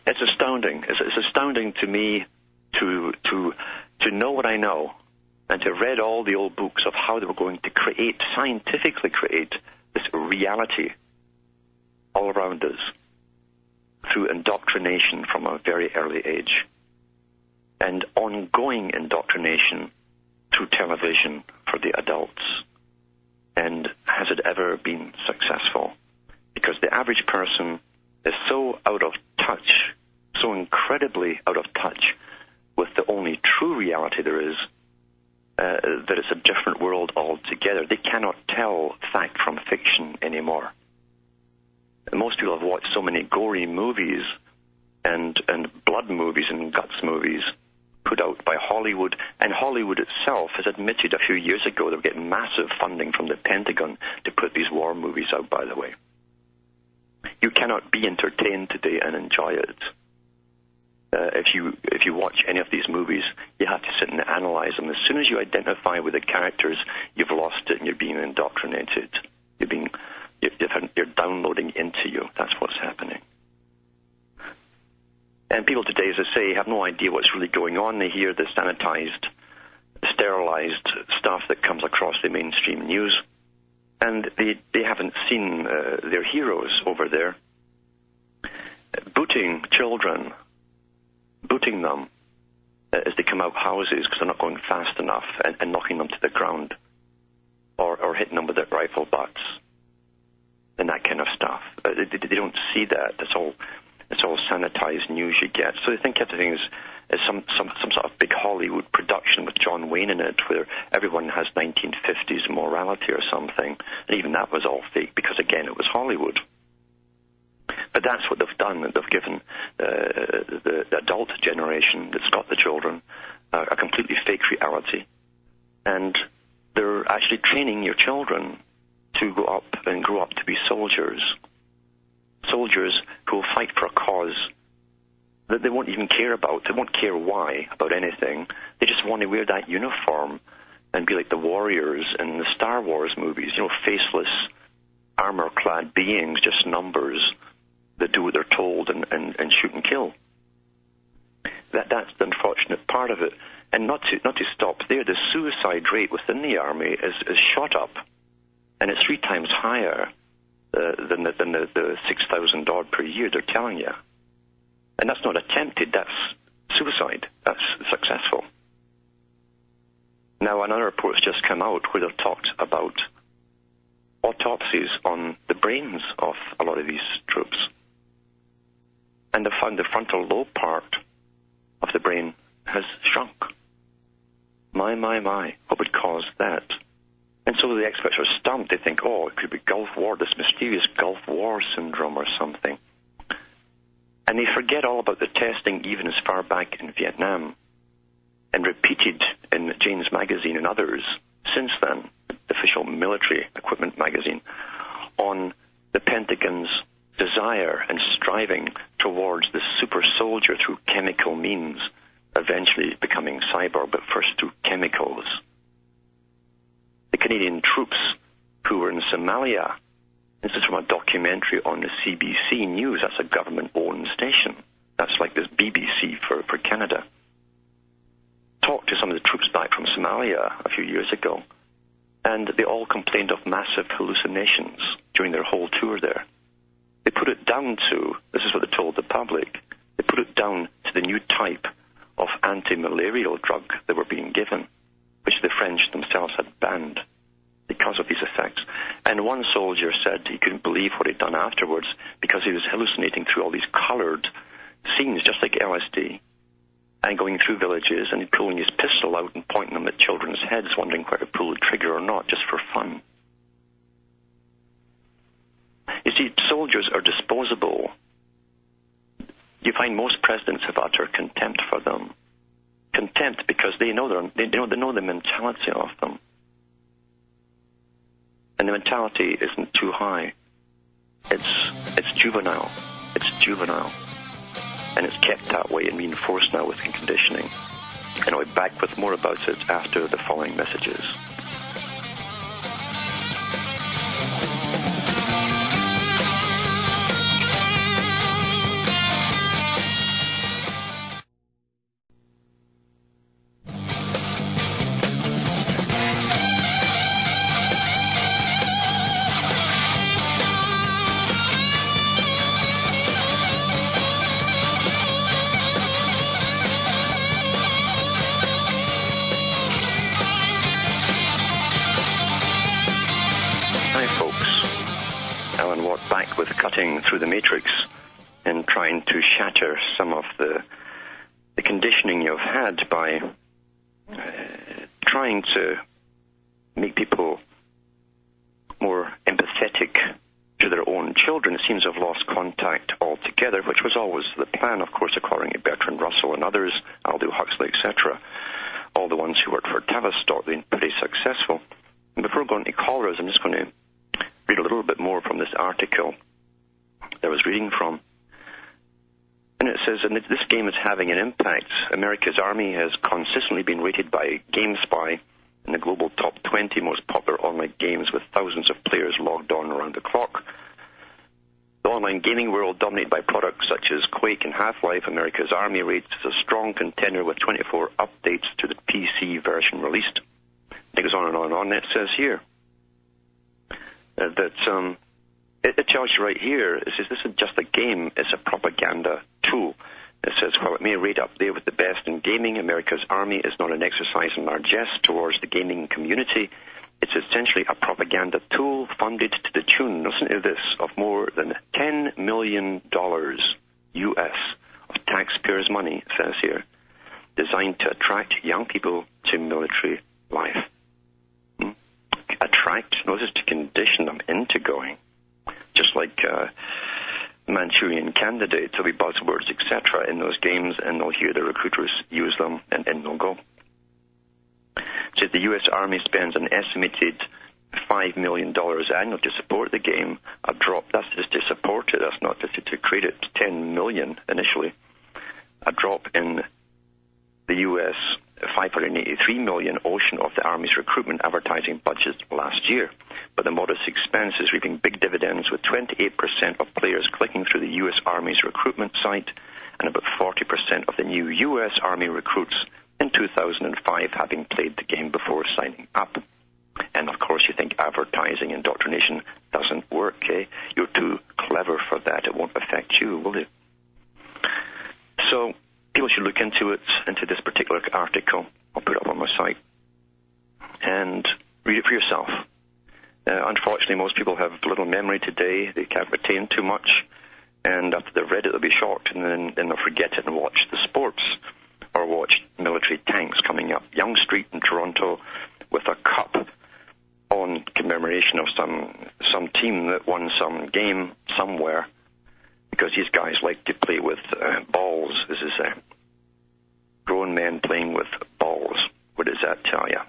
It's astounding. It's astounding to me to know what I know and to have read all the old books of how they were going to scientifically create this reality all around us through indoctrination from a very early age and ongoing indoctrination through television for the adults. And has it ever been successful? Because the average person is so out of touch, so incredibly out of touch with the only true reality there is, that it's a different world altogether. They cannot tell fact from fiction anymore. And most people have watched so many gory movies and blood movies and guts movies put out by Hollywood, and Hollywood itself has admitted a few years ago they were getting massive funding from the Pentagon to put these war movies out, by the way. You cannot be entertained today and enjoy it. If you watch any of these movies, you have to sit and analyze them. As soon as you identify with the characters, you've lost it and you're being indoctrinated. You're downloading into you. That's what's happening. And people today, as I say, have no idea what's really going on. They hear the sanitized, sterilized stuff that comes across the mainstream news, and they haven't seen their heroes over there booting children, booting them as they come out houses because they're not going fast enough, and knocking them to the ground, or hitting them with their rifle butts and that kind of stuff. They don't see that. It's all sanitized news you get. So they think everything is some sort of big Hollywood production with John Wayne in it, where everyone has 1950s morality or something. And even that was all fake because, again, it was Hollywood. But that's what they've done. They've given the adult generation that's got the children a completely fake reality. And they're actually training your children to go up and grow up to be soldiers. Soldiers who will fight for a cause that they won't even care about. They won't care why about anything. They just want to wear that uniform and be like the warriors in the Star Wars movies, faceless, armor-clad beings, just numbers that do what they're told and shoot and kill. That's the unfortunate part of it. And not to stop there, the suicide rate within the army is shot up, and it's 3 times higher than the 6,000 odd per year they're telling you. And that's not attempted, that's suicide. That's successful. Now, another report's just come out where they've talked about autopsies on the brains of a lot of these troops. And they found the frontal lobe part of the brain has shrunk. My, what would cause that? And so the experts are stumped. They think, it could be Gulf War, this mysterious Gulf War syndrome or something. And they forget all about the testing even as far back in Vietnam, and repeated in Jane's magazine and others since then, the official military equipment magazine, on the Pentagon's desire and striving towards the super soldier through chemical means, eventually becoming cyborg, but first through chemicals. The Canadian troops who were in Somalia, this is from a documentary on the CBC News, that's a government-owned station. That's like this BBC for Canada. Talked to some of the troops back from Somalia a few years ago, and they all complained of massive hallucinations during their whole tour there. They put it down to, this is what they told the public, they put it down to the new type of anti-malarial drug they were being given, which the French themselves had banned because of these effects. And one soldier said he couldn't believe what he'd done afterwards because he was hallucinating through all these colored scenes, just like LSD, and going through villages and pulling his pistol out and pointing them at children's heads, wondering whether to pull the trigger or not, just for fun. You see, soldiers are disposable. You find most presidents have utter contempt for them. Contempt because they know the mentality of them. And the mentality isn't too high. It's juvenile. It's juvenile. And it's kept that way and reinforced now with conditioning. And I'll be back with more about it after the following messages. cutting through the matrix and trying to shatter some of the conditioning you've had by trying to make people more empathetic to their own children. It seems to have lost contact altogether, which was always the plan, of course, according to Bertrand Russell and others, Aldous Huxley, etc. All the ones who worked for Tavistock, they've been pretty successful. And before going to callers, I'm just going to read a little bit more from this article that I was reading from. And it says, and this game is having an impact. America's Army has consistently been rated by GameSpy in the global top 20 most popular online games, with thousands of players logged on around the clock. The online gaming world, dominated by products such as Quake and Half-Life, America's Army rates as a strong contender with 24 updates to the PC version released. It goes on and on and on. It says here that it tells you right here, it says this is just a game, it's a propaganda tool. It says, while it may rate up there with the best in gaming, America's Army is not an exercise in largesse towards the gaming community. It's essentially a propaganda tool funded to the tune, listen to this, of more than $10 million U.S. of taxpayers' money, it says here, designed to attract young people to military life. Attract, notice, to condition them into going. Just like Manchurian Candidate, there'll be buzzwords, etc. in those games, and they'll hear the recruiters use them, and they'll go. So the U.S. Army spends an estimated $5 million annually to support the game. A drop, that's just to support it, that's not just to create it, $10 million initially. A drop in the U.S. $583 million ocean of the Army's recruitment advertising budget last year. But the modest expense is reaping big dividends, with 28% of players clicking through the U.S. Army's recruitment site, and about 40% of the new U.S. Army recruits in 2005 having played the game before signing up. And of course, you think advertising indoctrination doesn't work, eh? You're too clever for that. It won't affect you, will it? So people should look into it, into this particular article. I'll put it up on my site and read it for yourself. Unfortunately, most people have little memory today. They can't retain too much, and after they've read it, they'll be shocked, and then they'll forget it and watch the sports or watch military tanks coming up Yonge Street in Toronto with a cup on commemoration of some team that won some game somewhere, because these guys like to play with balls. This is grown men playing with balls. What does that tell you?